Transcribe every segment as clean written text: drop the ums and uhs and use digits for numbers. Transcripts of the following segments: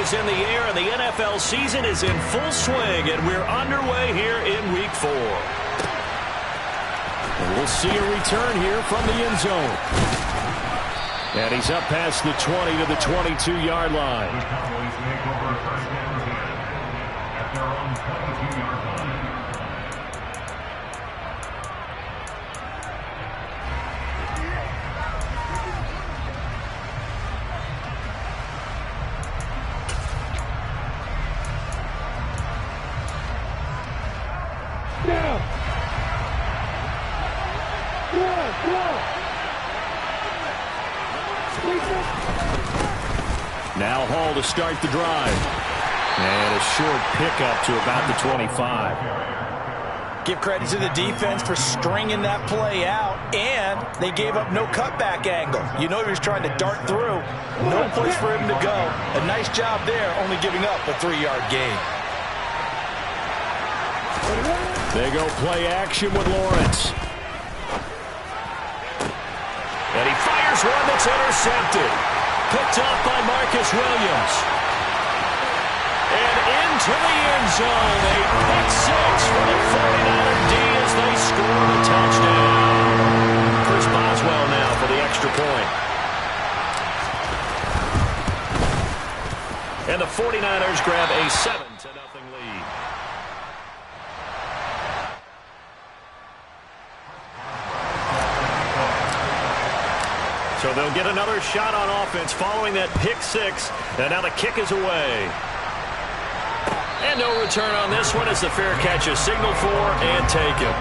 is in the air, and the NFL season is in full swing, and we're underway here in Week 4. And we'll see a return here from the end zone. And he's up past the 20 to the 22-yard line. The Cowboys make over first down again at their own 22-yard line. Now Hall to start the drive. And a short pickup to about the 25. Give credit to the defense for stringing that play out, and they gave up no cutback angle. You know he was trying to dart through. No place for him to go. A nice job there, only giving up a 3-yard gain. They go play action with Lawrence. And he fires one that's intercepted. Picked up by Marcus Williams. And into the end zone. A pick six for the 49er D as they score the touchdown. Chris Boswell now for the extra point. And the 49ers grab a 7-0 lead. So they'll get another shot on offense following that pick six. And now the kick is away. And no return on this one as the fair catch is signaled for and taken.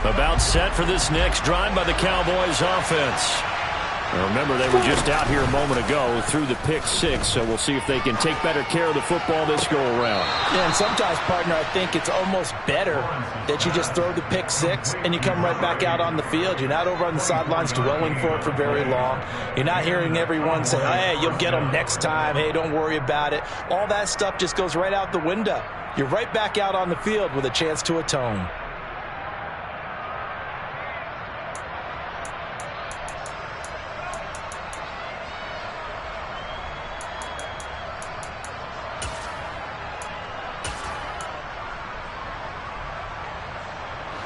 About set for this next drive by the Cowboys offense. Now remember, they were just out here a moment ago through the pick six, so we'll see if they can take better care of the football this go-around. Yeah, and sometimes, partner, I think it's almost better that you just throw the pick six and you come right back out on the field. You're not over on the sidelines dwelling for it for very long. You're not hearing everyone say, hey, you'll get them next time. Hey, don't worry about it. All that stuff just goes right out the window. You're right back out on the field with a chance to atone.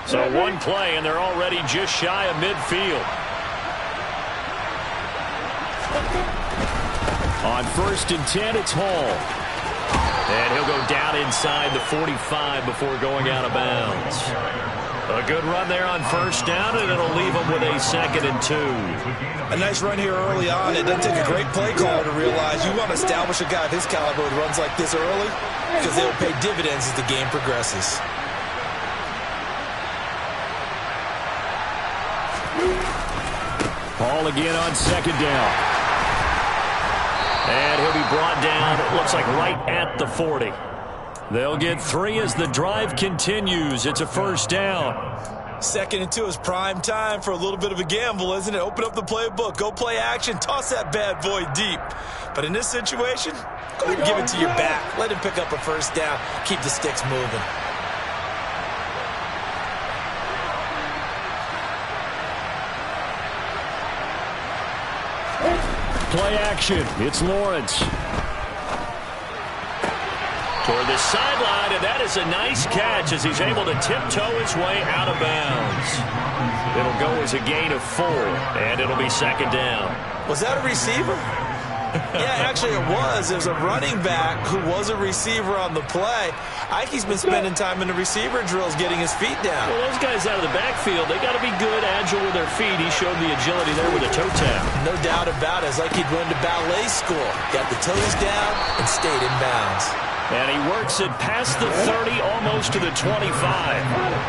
So one play, and they're already just shy of midfield. On 1st and 10, it's Hall. And he'll go down inside the 45 before going out of bounds. A good run there on 1st down, and it'll leave him with a 2nd and 2. A nice run here early on. It doesn't take a great play caller to realize you want to establish a guy of his caliber who runs like this early because they will pay dividends as the game progresses. Hall again on 2nd down. And he'll be brought down, it looks like right at the 40. They'll get 3 as the drive continues. It's a 1st down. 2nd and 2 is prime time for a little bit of a gamble, isn't it? Open up the playbook, go play action, toss that bad boy deep. But in this situation, go ahead and give it to your back. Let him pick up a 1st down, keep the sticks moving. Play action. It's Lawrence. Toward the sideline, and that is a nice catch as he's able to tiptoe his way out of bounds. It'll go as a gain of 4, and it'll be 2nd down. Was that a receiver? Yeah, actually it was. It was a running back who was a receiver on the play. Ike's been spending time in the receiver drills getting his feet down. Well, those guys out of the backfield, they got to be good, agile with their feet. He showed the agility there with a toe tap. No doubt about it. It's like he'd run to ballet school. Got the toes down and stayed in bounds. And he works it past the 30, almost to the 25.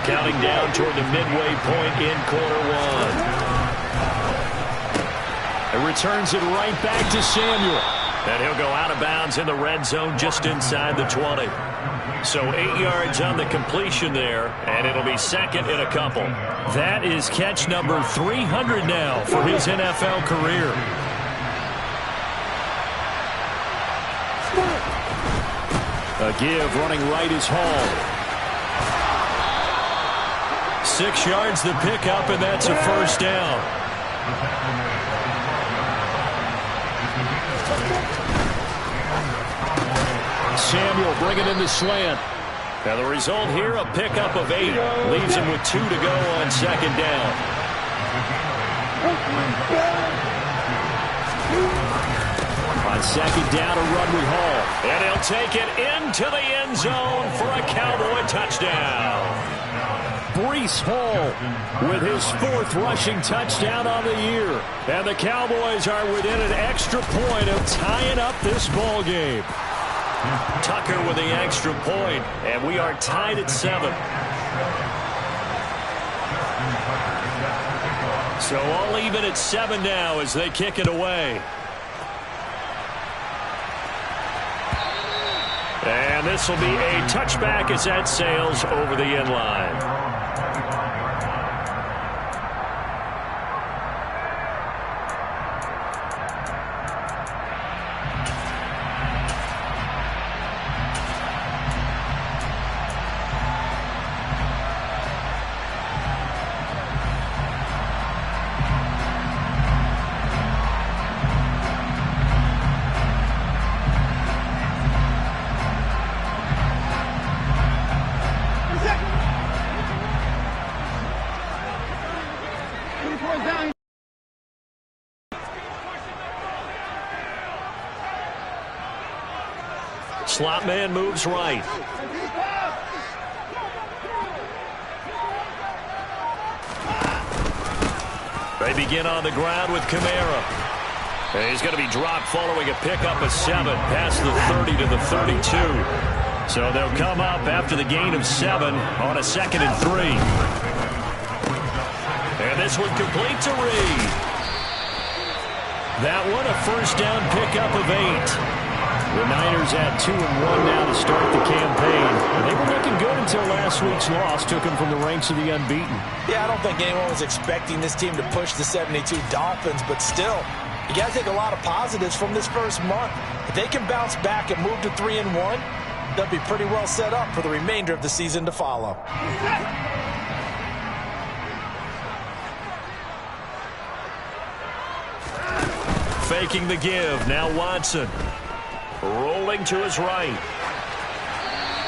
Counting down toward the midway point in quarter one. A returns it right back to Samuel. And he'll go out of bounds in the red zone just inside the 20. So 8 yards on the completion there, and it'll be second and a couple. That is catch number 300 now for his NFL career. A give running right is Hall. 6 yards the pickup, and that's a first down. Samuel bringing in the slant. Now the result here, a pickup of 8. Leaves him with 2 to go on second down. On second down, a run with Hall. And he'll take it into the end zone for a Cowboy touchdown. Breece Hall with his 4th rushing touchdown on the year. And the Cowboys are within an extra point of tying up this ball game. Tucker with the extra point, and we are tied at 7. So all even at 7 now as they kick it away. And this will be a touchback as that sails over the end line. Slot man moves right. They begin on the ground with Kamara. And he's going to be dropped following a pickup of 7 past the 30 to the 32. So they'll come up after the gain of 7 on a 2nd and 3. And this one complete to Reed. That one a first down pickup of 8. The Niners at 2-1 now to start the campaign. They were looking good until last week's loss took them from the ranks of the unbeaten. Yeah, I don't think anyone was expecting this team to push the 72 Dolphins, but still, you got to take a lot of positives from this first month. If they can bounce back and move to 3-1, they'll be pretty well set up for the remainder of the season to follow. Faking the give. Now Watson. Rolling to his right.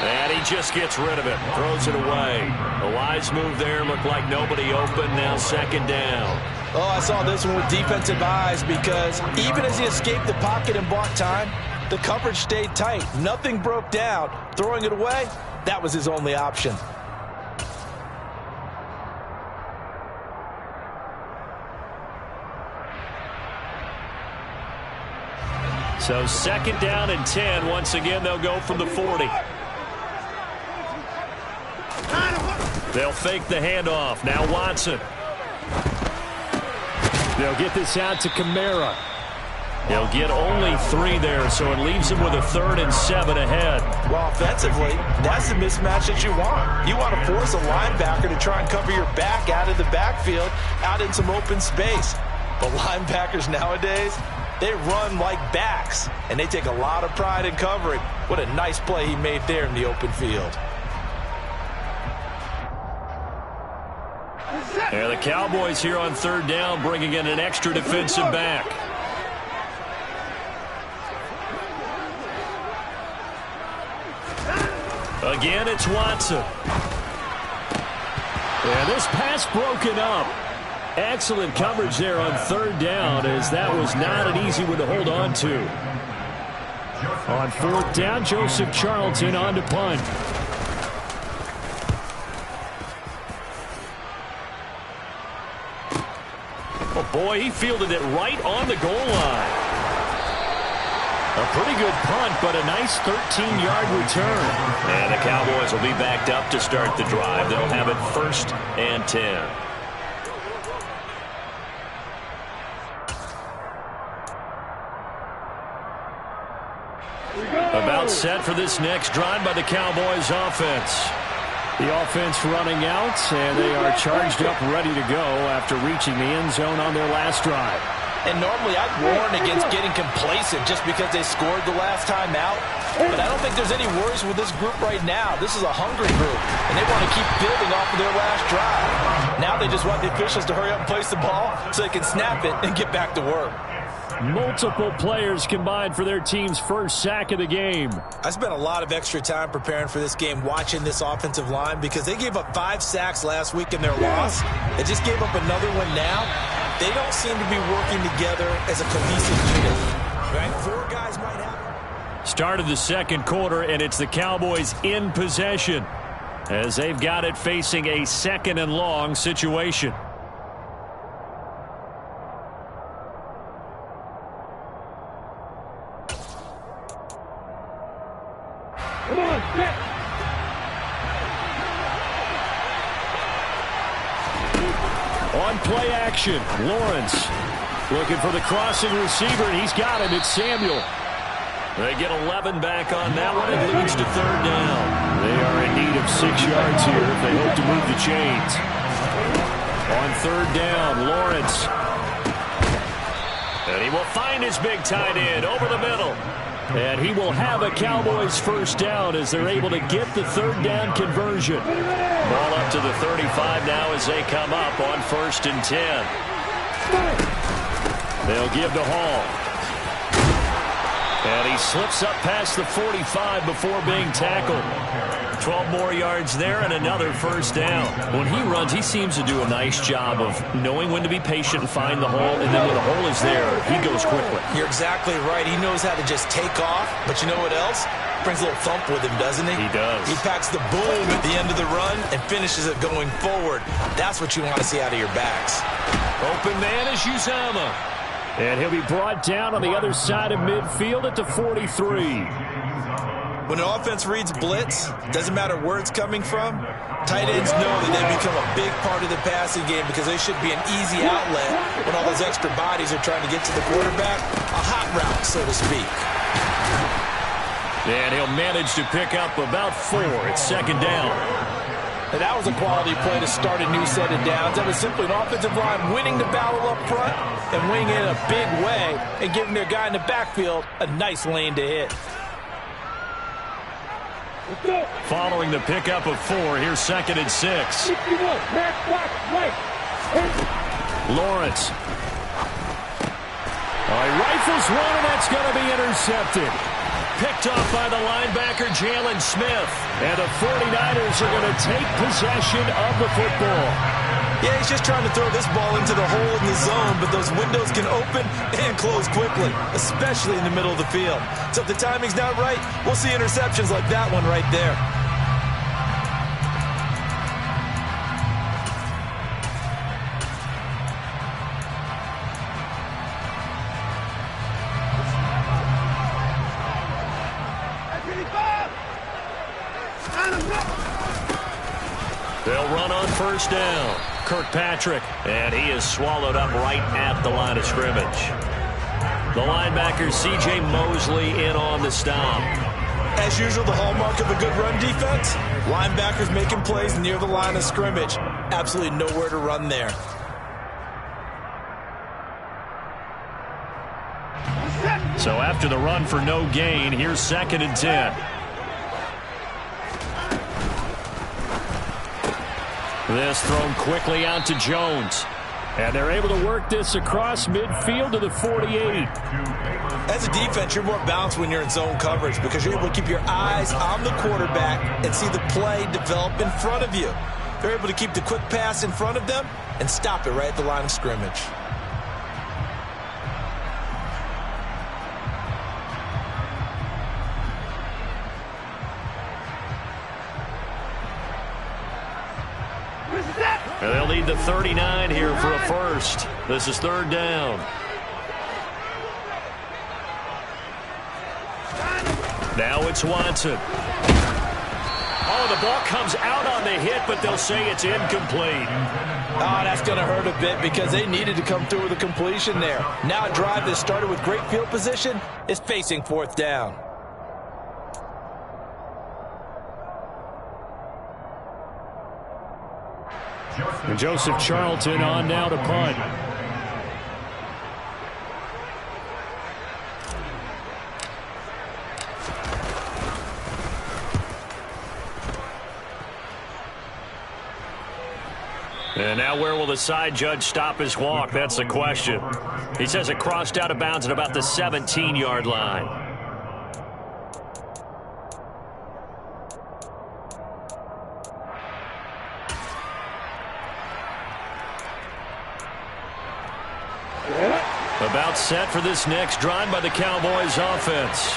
And he just gets rid of it. Throws it away. A wise move there. Looked like nobody open. Now second down. Oh, I saw this one with defensive eyes because even as he escaped the pocket and bought time, the coverage stayed tight. Nothing broke down. Throwing it away, that was his only option. So second down and 10. Once again, they'll go from the 40. They'll fake the handoff. Now Watson. They'll get this out to Kamara. He'll get only 3 there, so it leaves him with a 3rd and 7 ahead. Well, offensively, that's the mismatch that you want. You want to force a linebacker to try and cover your back out of the backfield, out in some open space. But linebackers nowadays, they run like backs, and they take a lot of pride in covering. What a nice play he made there in the open field. And the Cowboys here on 3rd down, bringing in an extra defensive back. Again, it's Watson. And this pass broken up. Excellent coverage there on 3rd down, as that was not an easy one to hold on to. On 4th down, Joseph Charlton on to punt. Oh boy, he fielded it right on the goal line. A pretty good punt, but a nice 13-yard return. And the Cowboys will be backed up to start the drive. They'll have it 1st and 10. About set for this next drive by the Cowboys offense. The offense running out, and they are charged up, ready to go after reaching the end zone on their last drive. And normally I'd warn against getting complacent just because they scored the last time out. But I don't think there's any worries with this group right now. This is a hungry group, and they want to keep building off of their last drive. Now they just want the officials to hurry up and place the ball so they can snap it and get back to work. Multiple players combined for their team's first sack of the game. I spent a lot of extra time preparing for this game watching this offensive line because they gave up 5 sacks last week in their loss. They just gave up another one now. They don't seem to be working together as a cohesive unit. Right? 4 guys might have it. Start of the second quarter, and it's the Cowboys in possession as they've got it facing a 2nd and long situation. Come on, set. On play action, Lawrence looking for the crossing receiver, and he's got him. It's Samuel. They get 11 back on that one. It leads to 3rd down. They are in need of 6 yards here if they hope to move the chains. On 3rd down, Lawrence. And he will find his big tight end over the middle. And he will have a Cowboys first down as they're able to get the 3rd down conversion. Ball up to the 35 now as they come up on 1st and 10. They'll give to Hall. And he slips up past the 45 before being tackled. 12 more yards there and another first down. When he runs, he seems to do a nice job of knowing when to be patient and find the hole, and then when the hole is there, he goes quickly. You're exactly right. He knows how to just take off, but you know what else? Brings a little thump with him, doesn't he? He does. He packs the boom at the end of the run and finishes it going forward. That's what you want to see out of your backs. Open man is Uzomah. And he'll be brought down on the other side of midfield at the 43. When an offense reads blitz, doesn't matter where it's coming from, tight ends know that they become a big part of the passing game because they should be an easy outlet when all those extra bodies are trying to get to the quarterback. A hot route, so to speak. And he'll manage to pick up about 4 at 2nd down. And that was a quality play to start a new set of downs. That was simply an offensive line winning the battle up front and winning it in a big way and giving their guy in the backfield a nice lane to hit. Following the pickup of 4, here's 2nd and 6. Lawrence. He rifles one, and that's going to be intercepted. Picked off by the linebacker, Jalen Smith. And the 49ers are going to take possession of the football. Yeah, he's just trying to throw this ball into the hole in the zone, but those windows can open and close quickly, especially in the middle of the field. So if the timing's not right, we'll see interceptions like that one right there. They'll run on 1st down. Kirkpatrick, and he is swallowed up right at the line of scrimmage. The linebacker, C.J. Mosley, in on the stop. As usual, the hallmark of a good run defense, linebackers making plays near the line of scrimmage. Absolutely nowhere to run there. So after the run for no gain, here's 2nd and 10. This thrown quickly out to Jones. And they're able to work this across midfield to the 48. As a defense, you're more balanced when you're in zone coverage because you're able to keep your eyes on the quarterback and see the play develop in front of you. They're able to keep the quick pass in front of them and stop it right at the line of scrimmage. And they'll need the 39 here for a first. This is 3rd down. Now it's Watson. Oh, the ball comes out on the hit, but they'll say it's incomplete. Oh, that's going to hurt a bit because they needed to come through with a completion there. Now a drive that started with great field position is facing 4th down. And Joseph Charlton on now to punt. And now where will the side judge stop his walk? That's the question. He says it crossed out of bounds at about the 17-yard line. About set for this next drive by the Cowboys offense.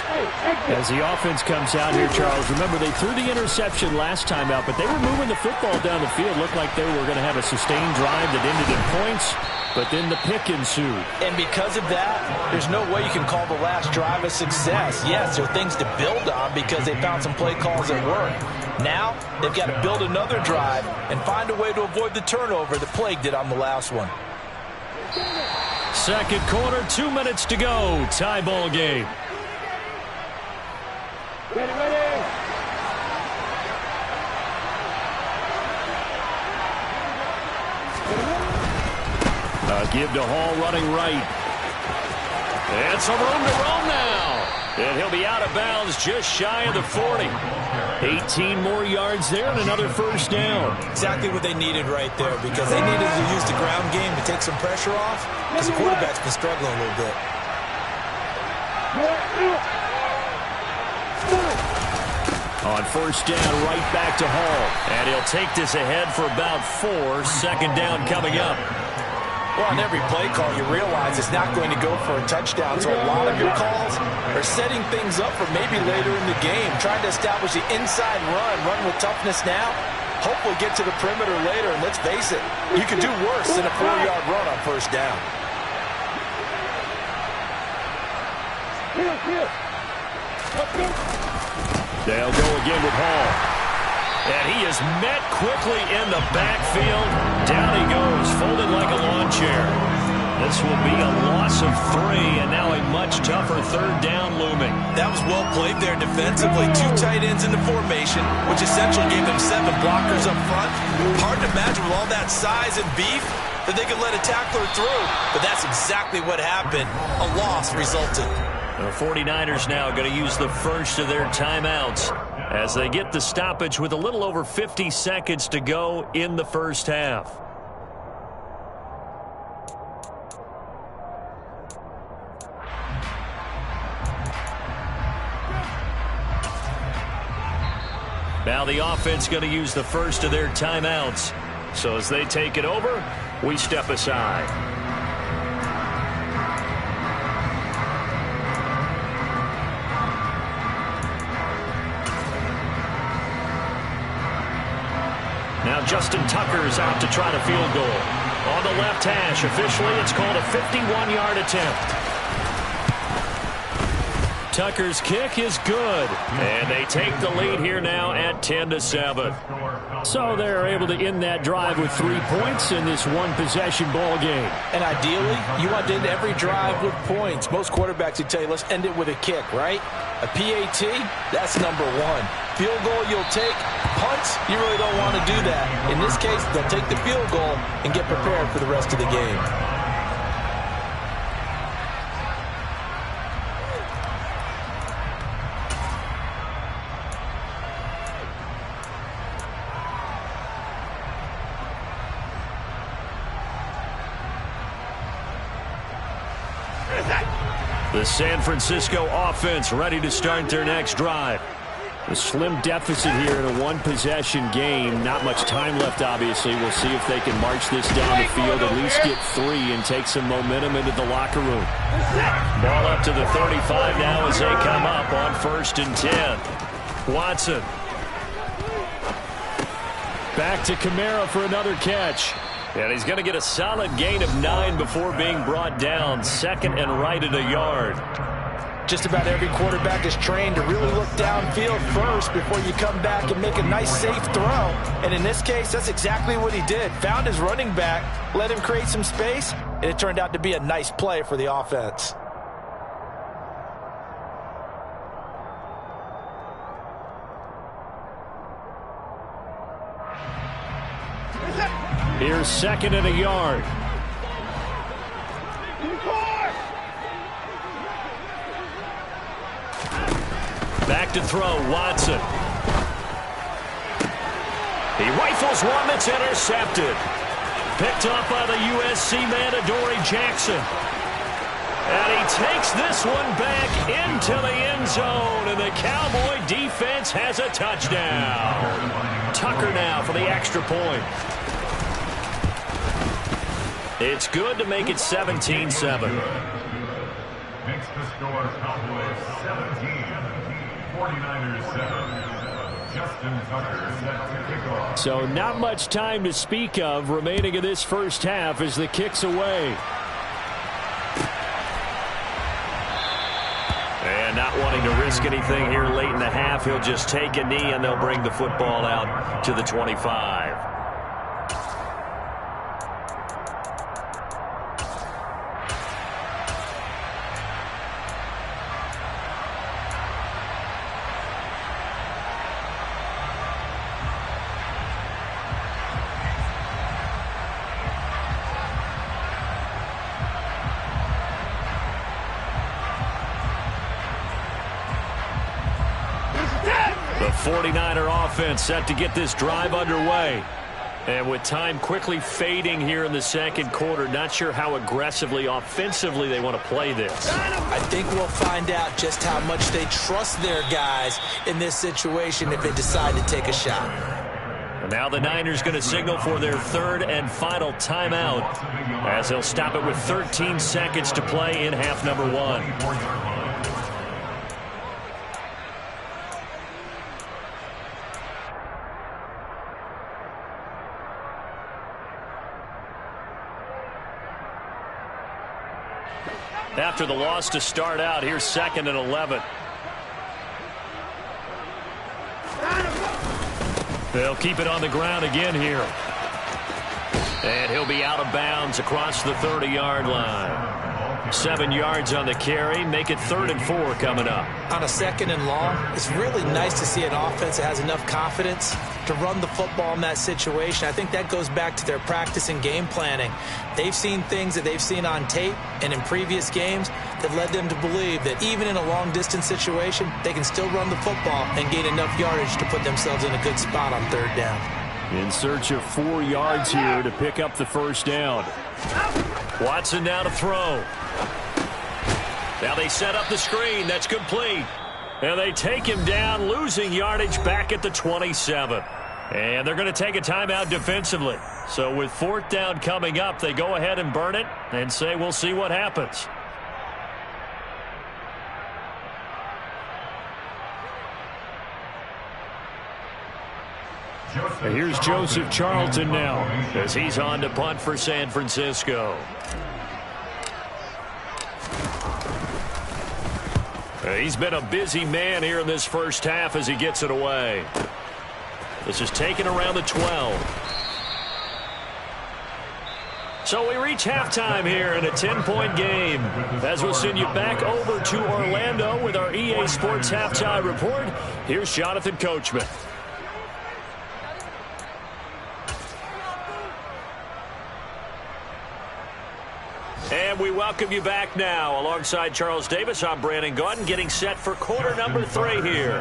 As the offense comes out here, Charles, remember they threw the interception last time out, but they were moving the football down the field. Looked like they were going to have a sustained drive that ended in points, but then the pick ensued. And because of that, there's no way you can call the last drive a success. Yes, there are things to build on because they found some play calls that work. Now, they've got to build another drive and find a way to avoid the turnover that plagued it on the last one. Second quarter, 2 minutes to go. Tie ball game. Ready. Give to Hall running right. And some room to roam now. And he'll be out of bounds just shy of the 40. 18 more yards there and another first down. Exactly what they needed right there because they needed to use the ground game to take some pressure off because the quarterback's been struggling a little bit. On first down, right back to Hall. And he'll take this ahead for about 4. Second down coming up. Well, on every play call, you realize it's not going to go for a touchdown. So a lot of your calls are setting things up for maybe later in the game, trying to establish the inside run with toughness now, hopefully get to the perimeter later. And let's face it, you can do worse than a 4-yard run on first down. They'll go again with Hall. And he is met quickly in the backfield. Down he goes, folded like a lawn chair. This will be a loss of 3, and now a much tougher third down looming. That was well played there defensively. 2 tight ends in the formation, which essentially gave them 7 blockers up front. Hard to imagine with all that size and beef that they could let a tackler through. But that's exactly what happened. A loss resulted. The 49ers now going to use the first of their timeouts as they get the stoppage with a little over 50 seconds to go in the first half. Now the offense going to use the first of their timeouts. So as they take it over, we step aside. Now Justin Tucker's out to try the field goal. On the left hash, officially it's called a 51-yard attempt. Tucker's kick is good. And they take the lead here now at 10-7. So they're able to end that drive with 3 points in this one-possession ball game. And ideally, you want to end every drive with points. Most quarterbacks would tell you, let's end it with a kick, right? A PAT, that's number 1. Field goal you'll take. Punts, you really don't want to do that. In this case, they'll take the field goal and get prepared for the rest of the game. The San Francisco offense ready to start their next drive. A slim deficit here in a one-possession game. Not much time left, obviously. We'll see if they can march this down the field, at least get 3 and take some momentum into the locker room. Ball up to the 35 now as they come up on 1st and 10. Watson. Back to Kamara for another catch. And he's going to get a solid gain of 9 before being brought down. 2nd and right at a yard. Just about every quarterback is trained to really look downfield first before you come back and make a nice, safe throw. And in this case, that's exactly what he did. Found his running back, let him create some space, and it turned out to be a nice play for the offense. Here's 2nd and a yard. Back to throw, Watson. He rifles one that's intercepted. Picked up by the USC man, Adoree Jackson. And he takes this one back into the end zone, and the Cowboy defense has a touchdown. Tucker now for the extra point. It's good to make it 17-7. Makes the score Cowboys 17, 49ers 7. Justin Tucker set to kick off. So not much time to speak of remaining in this first half as the kick's away. And not wanting to risk anything here late in the half, he'll just take a knee and they'll bring the football out to the 25. The 49er offense set to get this drive underway. And with time quickly fading here in the second quarter, not sure how aggressively, offensively they want to play this. I think we'll find out just how much they trust their guys in this situation if they decide to take a shot. And now the Niners going to signal for their 3rd and final timeout as they'll stop it with 13 seconds to play in half number 1. After the loss to start out, here's 2nd and 11. They'll keep it on the ground again here. And he'll be out of bounds across the 30-yard line. 7 yards on the carry. Make it 3rd and 4 coming up. On a 2nd and long, it's really nice to see an offense that has enough confidence to run the football in that situation. I think that goes back to their practice and game planning. They've seen things that they've seen on tape and in previous games that led them to believe that even in a long-distance situation, they can still run the football and gain enough yardage to put themselves in a good spot on 3rd down. In search of 4 yards here to pick up the first down. Watson now to throw. Now they set up the screen. That's complete. And they take him down, losing yardage back at the 27. And they're going to take a timeout defensively. So with 4th down coming up, they go ahead and burn it and say we'll see what happens. And here's Joseph Charlton now as he's on to punt for San Francisco. He's been a busy man here in this first half as he gets it away. This is taken around the 12. So we reach halftime here in a 10-point game. As we'll send you back over to Orlando with our EA Sports Halftime Report, here's Jonathan Coachman. And we welcome you back now. Alongside Charles Davis, I'm Brandon Gaudin, getting set for quarter number 3 here.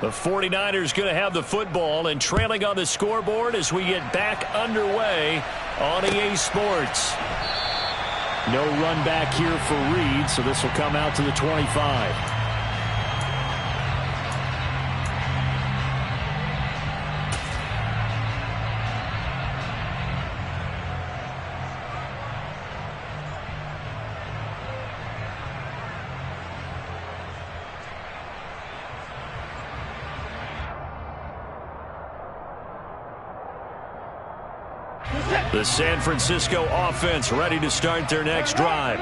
The 49ers going to have the football and trailing on the scoreboard as we get back underway on EA Sports. No run back here for Reed, so this will come out to the 25. The San Francisco offense ready to start their next drive.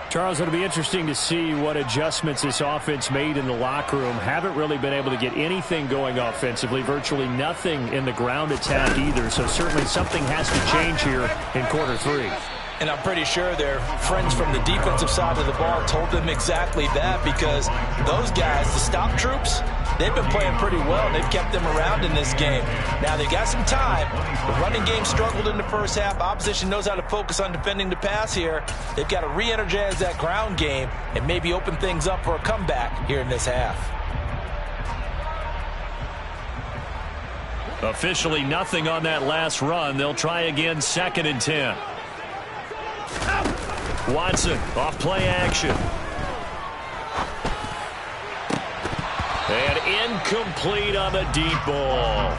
Charles, it'll be interesting to see what adjustments this offense made in the locker room. Haven't really been able to get anything going offensively, virtually nothing in the ground attack either. So certainly something has to change here in quarter 3. And I'm pretty sure their friends from the defensive side of the ball told them exactly that, because those guys, the stop troops, they've been playing pretty well, and they've kept them around in this game. Now, they've got some time. The running game struggled in the first half. Opposition knows how to focus on defending the pass here. They've got to re-energize that ground game and maybe open things up for a comeback here in this half. Officially nothing on that last run. They'll try again, 2nd and 10. Watson off play action. And incomplete on the deep ball.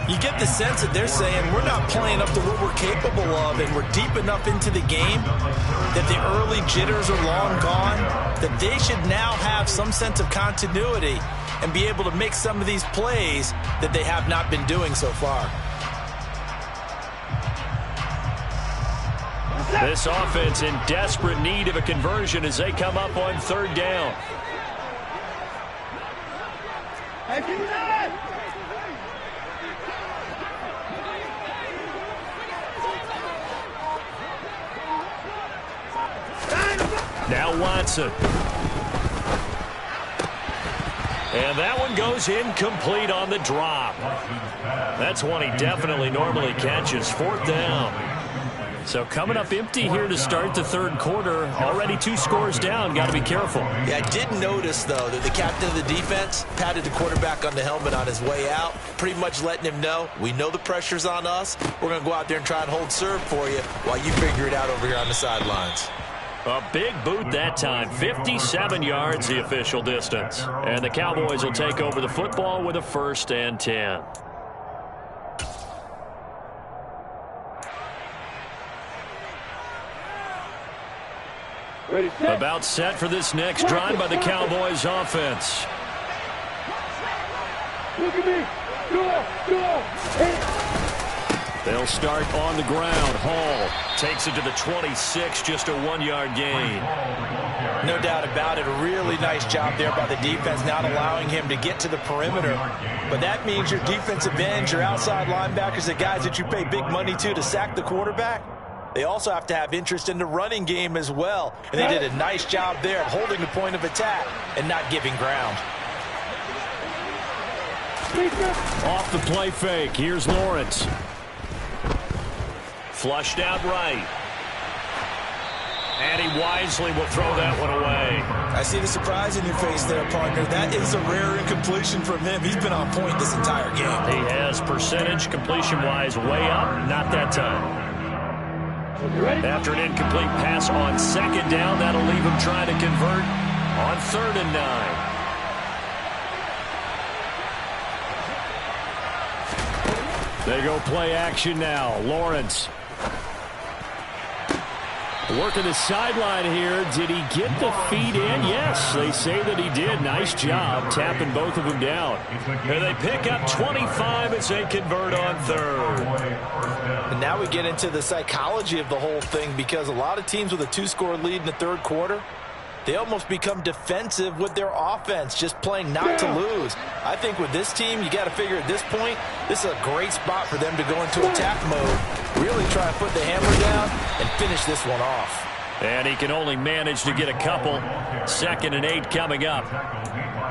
You get the sense that they're saying we're not playing up to what we're capable of, and we're deep enough into the game that the early jitters are long gone, that they should now have some sense of continuity and be able to make some of these plays that they have not been doing so far. This offense in desperate need of a conversion as they come up on 3rd down. Now Watson. And that one goes incomplete on the drop. That's one he definitely normally catches. 4th down. So coming up empty here to start the 3rd quarter. Already 2 scores down. Got to be careful. Yeah, I did notice, though, that the captain of the defense patted the quarterback on the helmet on his way out, pretty much letting him know, we know the pressure's on us. We're going to go out there and try and hold serve for you while you figure it out over here on the sidelines. A big boot that time. 57 yards the official distance. And the Cowboys will take over the football with a 1st and 10. Ready, set. About set for this next drive by the Cowboys offense. Look at me. Go. Hey. They'll start on the ground. Hall takes it to the 26, just a 1-yard gain. No doubt about it. A really nice job there by the defense, not allowing him to get to the perimeter. But that means your defensive ends, your outside linebackers, the guys that you pay big money to sack the quarterback, they also have to have interest in the running game as well. And they did a nice job there of holding the point of attack and not giving ground. Off the play fake. Here's Lawrence. Flushed out right. And he wisely will throw that one away. I see the surprise in your face there, partner. That is a rare incompletion from him. He's been on point this entire game. He has percentage completion-wise way up. Not that time. After an incomplete pass on 2nd down, that'll leave him trying to convert on 3rd and 9. They go play action now. Lawrence. Working the sideline here. Did he get the feet in? Yes, they say that he did. Nice job tapping both of them down. And they pick up 25 as they convert on 3rd. And now we get into the psychology of the whole thing, because a lot of teams with a 2-score lead in the 3rd quarter, they almost become defensive with their offense, just playing not to lose. I think with this team, you got to figure at this point, this is a great spot for them to go into attack mode, really try to put the hammer down and finish this one off. And he can only manage to get a couple. 2nd and 8 coming up.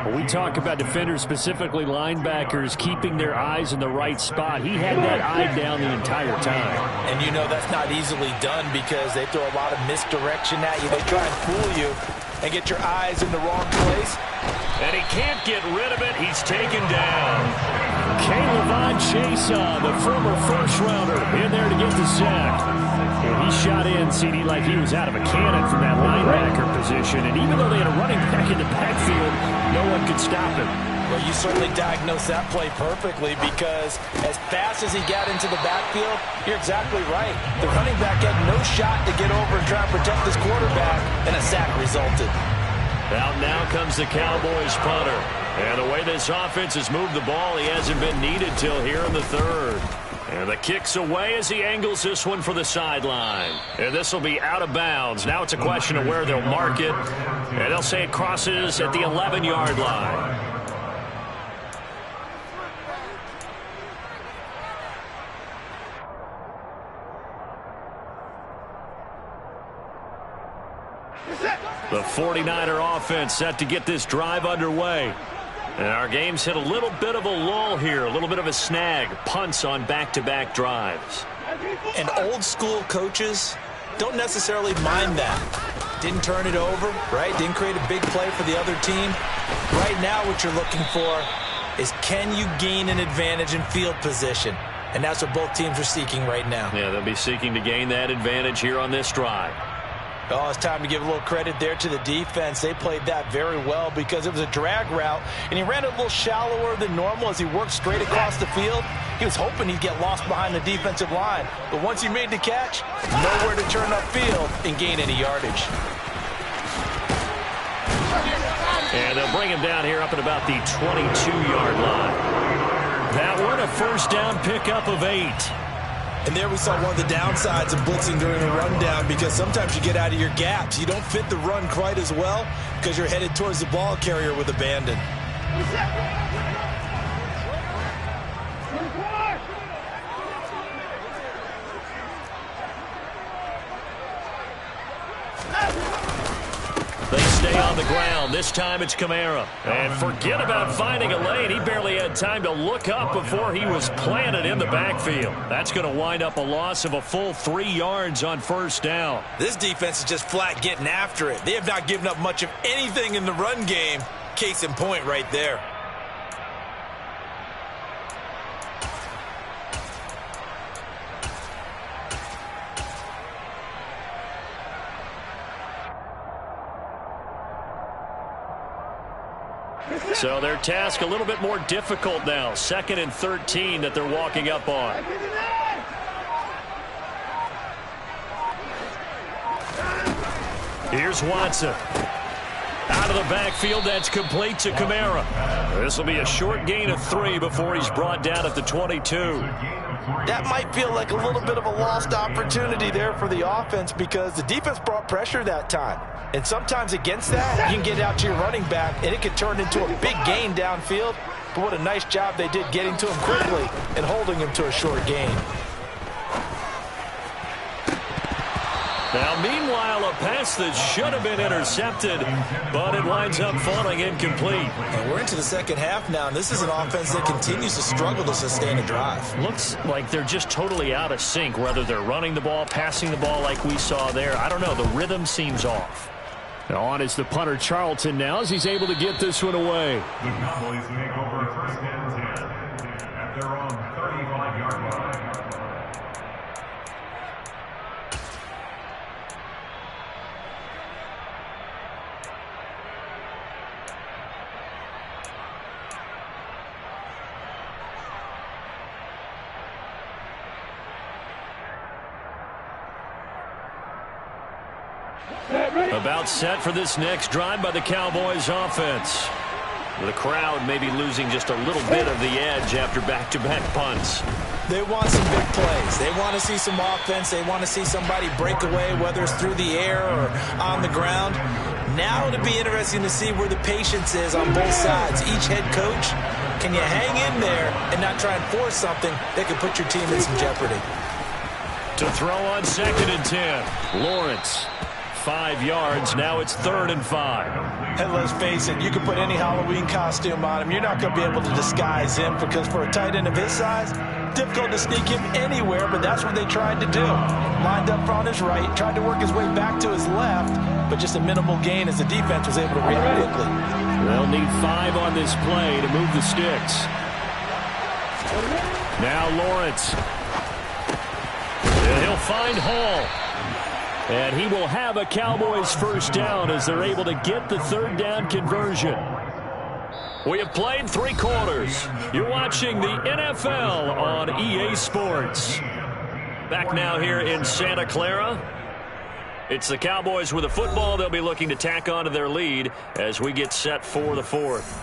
When we talk about defenders, specifically linebackers, keeping their eyes in the right spot, he had that eye down the entire time. And you know that's not easily done because they throw a lot of misdirection at you. They try and fool you and get your eyes in the wrong place. And he can't get rid of it. He's taken down. K'Lavon Chaisson, the former first-rounder, in there to get the sack. And he shot in, CD, like he was out of a cannon from that linebacker position. And even though they had a running back in the backfield, no one could stop him. Well, you certainly diagnosed that play perfectly, because as fast as he got into the backfield, you're exactly right. The running back had no shot to get over and try and protect this quarterback, and a sack resulted. Out now comes the Cowboys punter. And the way this offense has moved the ball, he hasn't been needed till here in the 3rd. And the kick's away as he angles this one for the sideline. And this will be out of bounds. Now it's a question of where they'll mark it. And they'll say it crosses at the 11-yard line. The 49er offense set to get this drive underway. And our game's hit a little bit of a lull here, a little bit of a snag. Punts on back-to-back drives. And old school coaches don't necessarily mind that. Didn't turn it over, right? Didn't create a big play for the other team. Right now what you're looking for is, can you gain an advantage in field position? And that's what both teams are seeking right now. Yeah, they'll be seeking to gain that advantage here on this drive. Oh, it's time to give a little credit there to the defense. They played that very well because it was a drag route, and he ran it a little shallower than normal as he worked straight across the field. He was hoping he'd get lost behind the defensive line, but once he made the catch, nowhere to turn upfield and gain any yardage. And they'll bring him down here up at about the 22-yard line. That one, a first down pickup of 8. And there we saw one of the downsides of blitzing during a rundown, because sometimes you get out of your gaps. You don't fit the run quite as well because you're headed towards the ball carrier with abandon. They stay on the ground. This time it's Kamara. And forget about finding a lane. He barely had time to look up before he was planted in the backfield. That's going to wind up a loss of a full 3 yards on first down. This defense is just flat getting after it. They have not given up much of anything in the run game. Case in point right there. So their task a little bit more difficult now. 2nd and 13 that they're walking up on. Here's Watson. Out of the backfield, that's complete to Kamara. This will be a short gain of 3 before he's brought down at the 22. That might feel like a little bit of a lost opportunity there for the offense, because the defense brought pressure that time. And sometimes against that, you can get out to your running back, and it could turn into a big gain downfield. But what a nice job they did getting to him quickly and holding him to a short gain. Now, meanwhile, a pass that should have been intercepted, but it winds up falling incomplete. And we're into the second half now, and this is an offense that continues to struggle to sustain a drive. Looks like they're just totally out of sync, whether they're running the ball, passing the ball like we saw there. I don't know. The rhythm seems off. On is the punter, Charlton, now, as he's able to get this one away. The Cowboys make over 1st and 10 at their own 35-yard line. About set for this next drive by the Cowboys offense. The crowd maybe losing just a little bit of the edge after back-to-back punts. They want some big plays. They want to see some offense. They want to see somebody break away, whether it's through the air or on the ground. Now it'll be interesting to see where the patience is on both sides. Each head coach, can you hang in there and not try and force something that could put your team in some jeopardy? To throw on 2nd and 10. Lawrence. 5 yards. Now it's 3rd and 5. And let's face it, you can put any Halloween costume on him. You're not going to be able to disguise him, because for a tight end of his size, difficult to sneak him anywhere, but that's what they tried to do. Lined up on his right, tried to work his way back to his left, but just a minimal gain as the defense was able to react quickly. They'll need 5 on this play to move the sticks. Now Lawrence. And he'll find Hall. And he will have a Cowboys first down as they're able to get the 3rd down conversion. We have played 3 quarters. You're watching the NFL on EA Sports. Back now here in Santa Clara. It's the Cowboys with the football. They'll be looking to tack on to their lead as we get set for the 4th.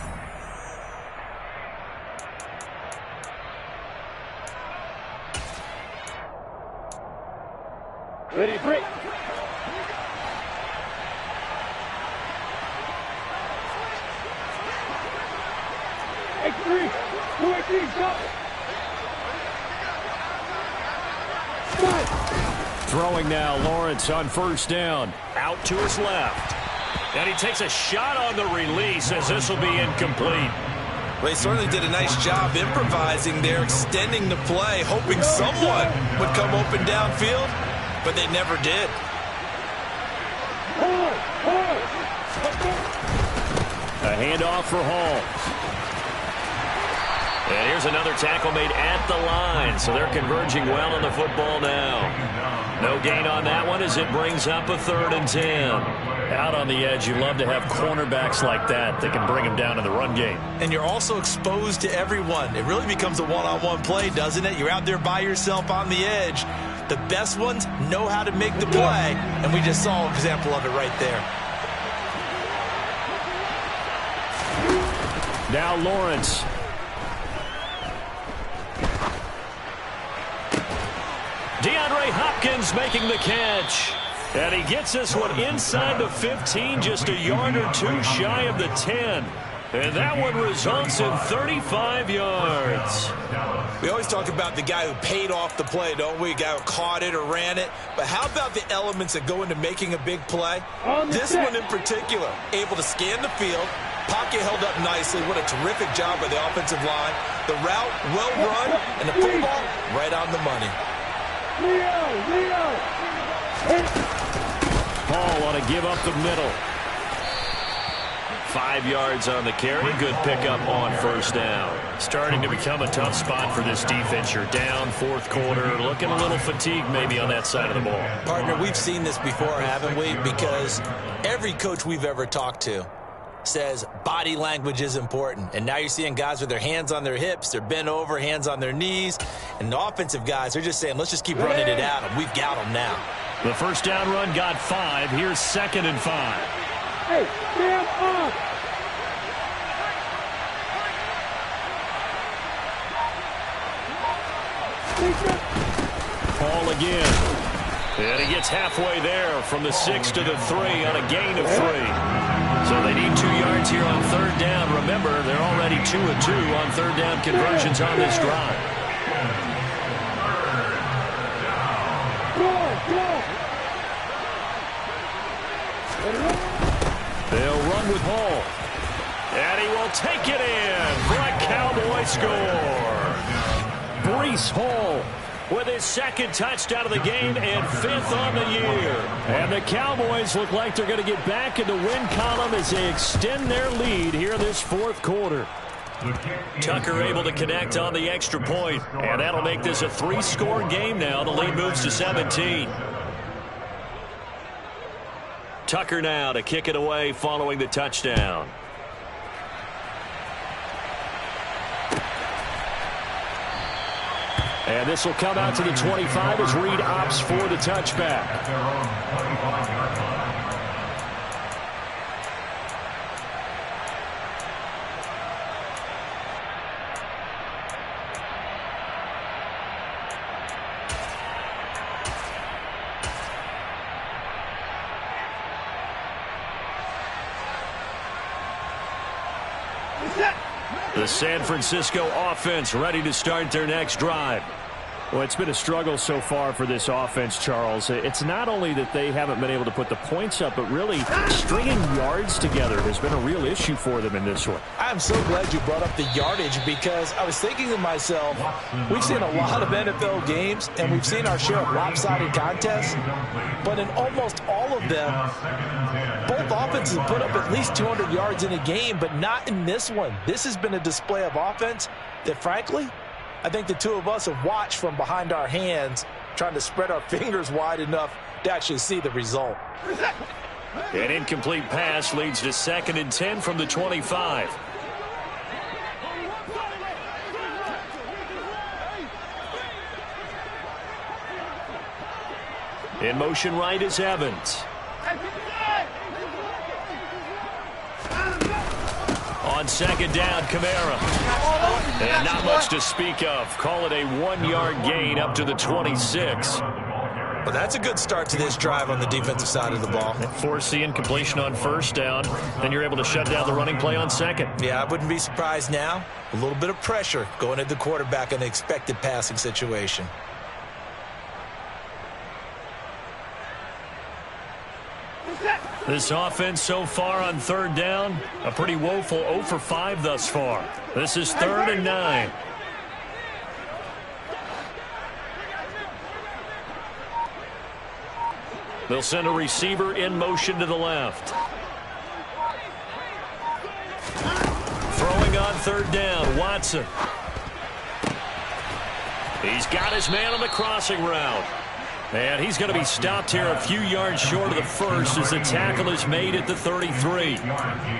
Ready, break. X3, 2 stop. Throwing now, Lawrence on first down. Out to his left. And he takes a shot on the release as this will be incomplete. Well, he certainly did a nice job improvising there, extending the play, hoping someone would come open downfield, but they never did. A handoff for Hall. And here's another tackle made at the line, so they're converging well on the football now. No gain on that one as it brings up a 3rd and 10. Out on the edge, you love to have cornerbacks like that that can bring them down in the run game. And you're also exposed to everyone. It really becomes a one-on-one play, doesn't it? You're out there by yourself on the edge. The best ones know how to make the play, and we just saw an example of it right there. Now Lawrence. DeAndre Hopkins making the catch. And he gets this one inside the 15, just a yard or two shy of the 10. And that one results in 35 yards. We always talk about the guy who paid off the play, don't we? A guy who caught it or ran it. But how about the elements that go into making a big play? This one in particular, able to scan the field, pocket held up nicely. What a terrific job by the offensive line. The route, well run, and the football right on the money. Hall ought to give up the middle. 5 yards on the carry. Good pickup on 1st down. Starting to become a tough spot for this defense. You're down 4th quarter. Looking a little fatigued maybe on that side of the ball. Partner, we've seen this before, haven't we? Because every coach we've ever talked to says body language is important. And now you're seeing guys with their hands on their hips, they're bent over, hands on their knees. And the offensive guys are just saying, let's just keep running it at them. We've got them now. The 1st down run got 5. Here's 2nd and 5. Hey, stand up! Hall again. And he gets halfway there from the 6 to the 3 on a gain of 3. So they need 2 yards here on 3rd down. Remember, they're already 2 of 2 on 3rd down conversions on this drive. They'll run with Hall. And he will take it in for a Cowboy score. Breece Hall with his 2nd touchdown of the game and 5th on the year. And the Cowboys look like they're going to get back in the win column as they extend their lead here in this 4th quarter. Tucker able to connect on the extra point, and that'll make this a 3-score game now. The lead moves to 17. Tucker now to kick it away following the touchdown. And this will come out to the 25 as Reed opts for the touchback. The San Francisco offense ready to start their next drive. Well, it's been a struggle so far for this offense, Charles. It's not only that they haven't been able to put the points up, but really stringing yards together has been a real issue for them in this one. I'm so glad you brought up the yardage because I was thinking to myself, we've seen a lot of NFL games and we've seen our share of lopsided contests, but in almost all of them, both offenses put up at least 200 yards in a game, but not in this one. This has been a display of offense that, frankly, I think the two of us have watched from behind our hands, trying to spread our fingers wide enough to actually see the result. An incomplete pass leads to 2nd and 10 from the 25. In motion right is Evans. On 2nd down, Kamara. And not much to speak of. Call it a 1-yard gain up to the 26. Well, that's a good start to this drive on the defensive side of the ball. Force the incompletion on 1st down. Then you're able to shut down the running play on 2nd. Yeah, I wouldn't be surprised now. A little bit of pressure going at the quarterback in the expected passing situation. This offense so far on third down, a pretty woeful 0 for 5 thus far. This is 3rd and 9. They'll send a receiver in motion to the left. Throwing on third down, Watson. He's got his man on the crossing route. And he's going to be stopped here a few yards short of the first as the tackle is made at the 33.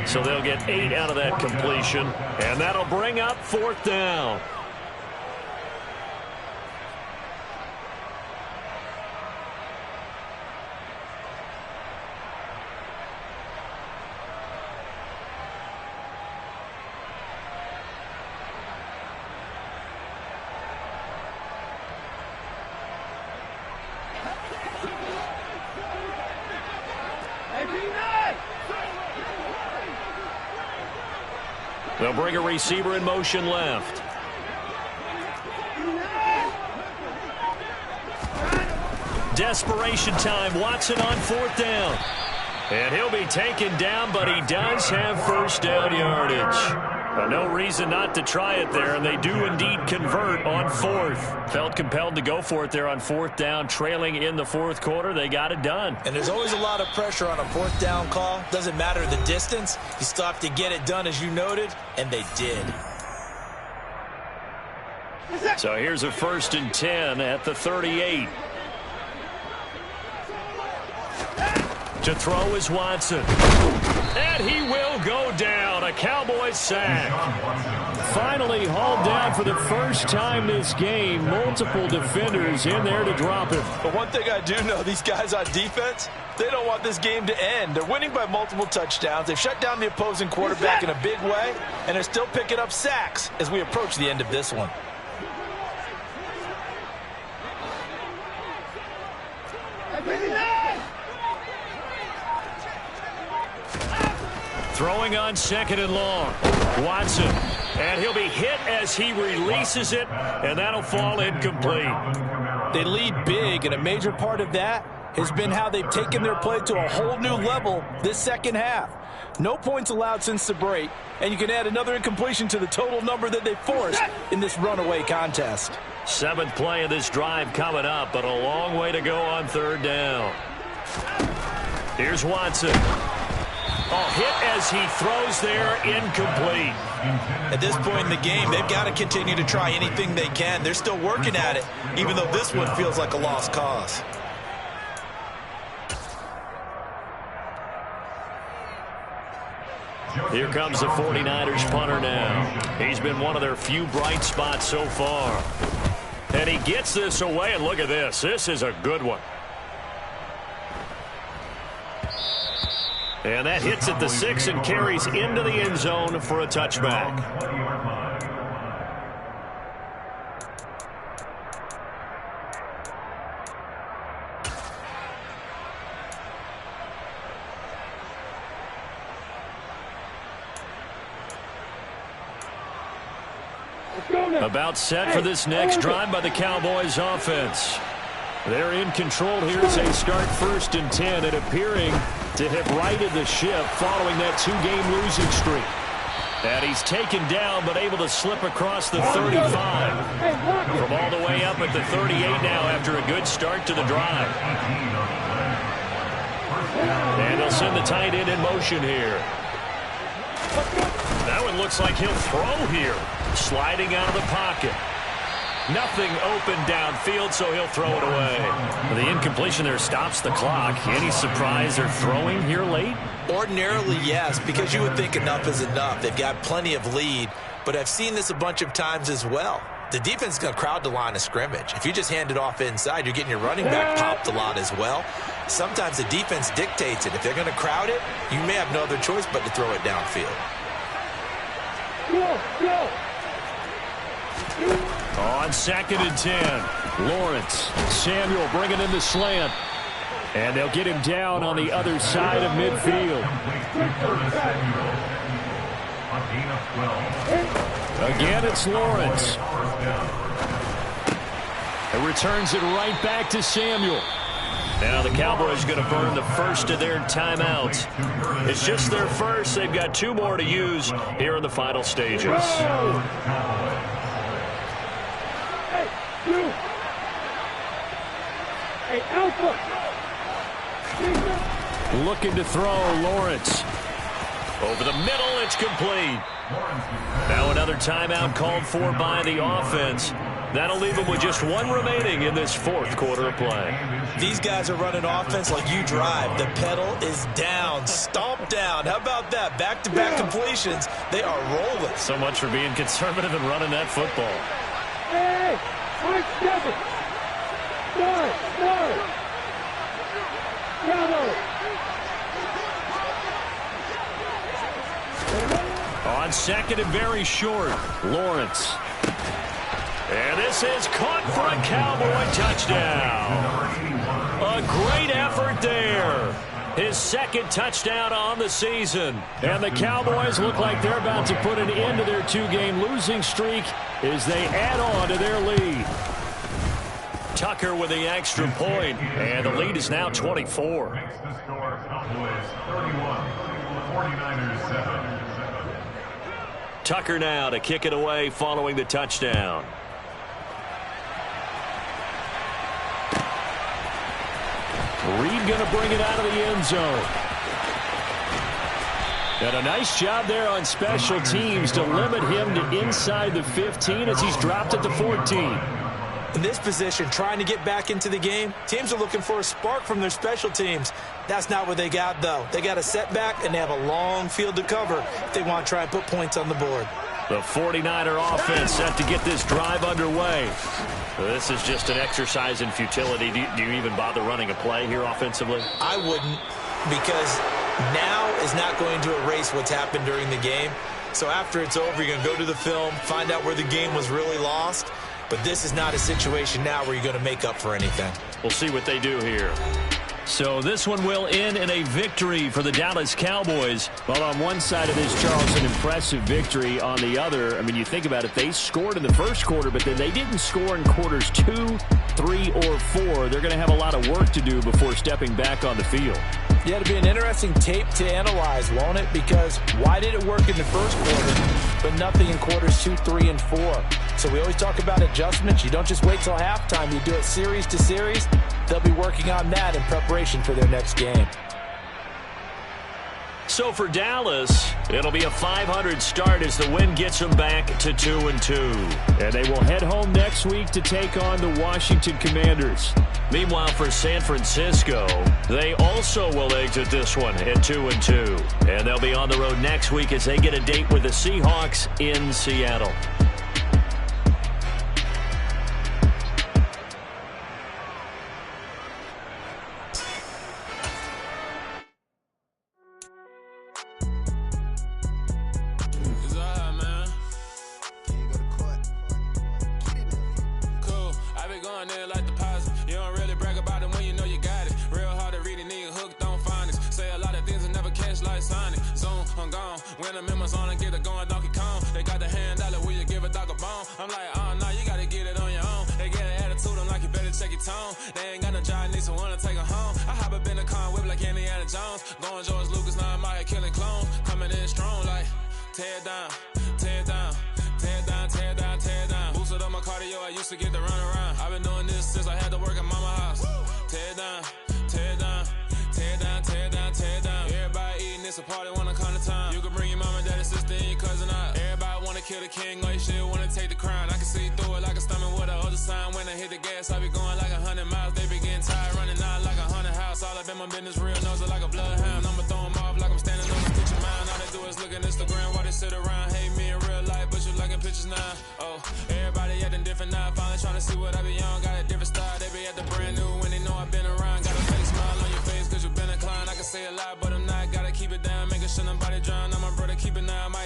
So they'll get 8 out of that completion, and that'll bring up 4th down. They'll bring a receiver in motion left. Desperation time. Watson on 4th down. And he'll be taken down, but he does have first down yardage. No reason not to try it there, and they do indeed convert on 4th. Felt compelled to go for it there on 4th down, trailing in the 4th quarter. They got it done. And there's always a lot of pressure on a 4th down call. Doesn't matter the distance. You still have to get it done, as you noted, and they did. So here's a 1st and 10 at the 38. To throw is Watson. And he will go down. A Cowboys sack. Finally hauled down for the first time this game. Multiple defenders in there to drop him. But one thing I do know, these guys on defense, they don't want this game to end. They're winning by multiple touchdowns. They've shut down the opposing quarterback in a big way, and they're still picking up sacks as we approach the end of this one. Throwing on 2nd and long. Watson. And he'll be hit as he releases it, and that'll fall incomplete. They lead big, and a major part of that has been how they've taken their play to a whole new level this second half. No points allowed since the break, and you can add another incompletion to the total number that they forced in this runaway contest. 7th play of this drive coming up, but a long way to go on 3rd down. Here's Watson. Oh, hit as he throws there, incomplete. At this point in the game, they've got to continue to try anything they can. They're still working at it, even though this one feels like a lost cause. Here comes the 49ers punter now. He's been one of their few bright spots so far. And he gets this away, and look at this. This is a good one. And that hits at the 6 and carries into the end zone for a touchback. About set for this next drive by the Cowboys offense. They're in control here as they start 1st and 10 and appearing to have righted the ship following that 2-game losing streak. And he's taken down but able to slip across the 35. From all the way up at the 38 now after a good start to the drive. And they'll send the tight end in motion here. That one looks like he'll throw here. Sliding out of the pocket. Nothing open downfield, so he'll throw it away. The incompletion there stops the clock. Any surprise they're throwing here late? Ordinarily, yes, because you would think enough is enough. They've got plenty of lead, but I've seen this a bunch of times as well. The defense is going to crowd the line of scrimmage. If you just hand it off inside, you're getting your running back popped a lot as well. Sometimes the defense dictates it. If they're going to crowd it, you may have no other choice but to throw it downfield. On 2nd and 10, Lawrence. Samuel bringing in the slant. And they'll get him down on the other side of midfield. Again, it's Lawrence. It returns it right back to Samuel. Now the Cowboys going to burn the first of their timeouts. It's just their first. They've got 2 more to use here in the final stages. Hey, you. Hey, Alpha. Looking to throw, Lawrence. Over the middle, it's complete. Now another timeout called for by the offense. That'll leave them with just 1 remaining in this 4th quarter of play. These guys are running offense like you drive. The pedal is down, stomped down. How about that? Back-to-back completions. They are rolling. So much for being conservative and running that football. Hey, 5-7. On second and very short, Lawrence. And this is caught for a Cowboy touchdown. A great effort there. His 2nd touchdown on the season. And the Cowboys look like they're about to put an end to their 2-game losing streak as they add on to their lead. Tucker with the extra point, and the lead is now 24. Makes the score Cowboys 31, 49ers 7. Tucker now to kick it away following the touchdown. Reed going to bring it out of the end zone. And a nice job there on special teams to limit him to inside the 15 as he's dropped at the 14. In this position, trying to get back into the game, teams are looking for a spark from their special teams. That's not what they got, though. They got a setback, and they have a long field to cover if they want to try and put points on the board. The 49er offense set to get this drive underway. This is just an exercise in futility. Do you even bother running a play here offensively? I wouldn't, because now is not going to erase what's happened during the game. So after it's over, you're going to go to the film, find out where the game was really lost. But this is not a situation now where you're going to make up for anything. We'll see what they do here. So this one will end in a victory for the Dallas Cowboys. Well, on one side of this, Charles, an impressive victory. On the other, I mean, you think about it, they scored in the first quarter, but then they didn't score in quarters 2, 3, or 4. They're going to have a lot of work to do before stepping back on the field. Yeah, it'll be an interesting tape to analyze, won't it? Because why did it work in the first quarter, but nothing in quarters 2, 3, and 4? So we always talk about adjustments. You don't just wait till halftime. You do it series to series. They'll be working on that in preparation for their next game. So for Dallas, it'll be a 500 start as the win gets them back to 2-2. And they will head home next week to take on the Washington Commanders. Meanwhile, for San Francisco, they also will exit this one at 2-2. And they'll be on the road next week as they get a date with the Seahawks in Seattle.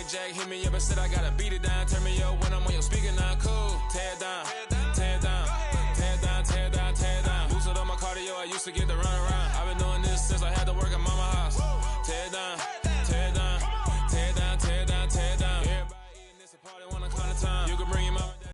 Jack hit me up and said I gotta beat it down. Turn me up when I'm on your speaker now.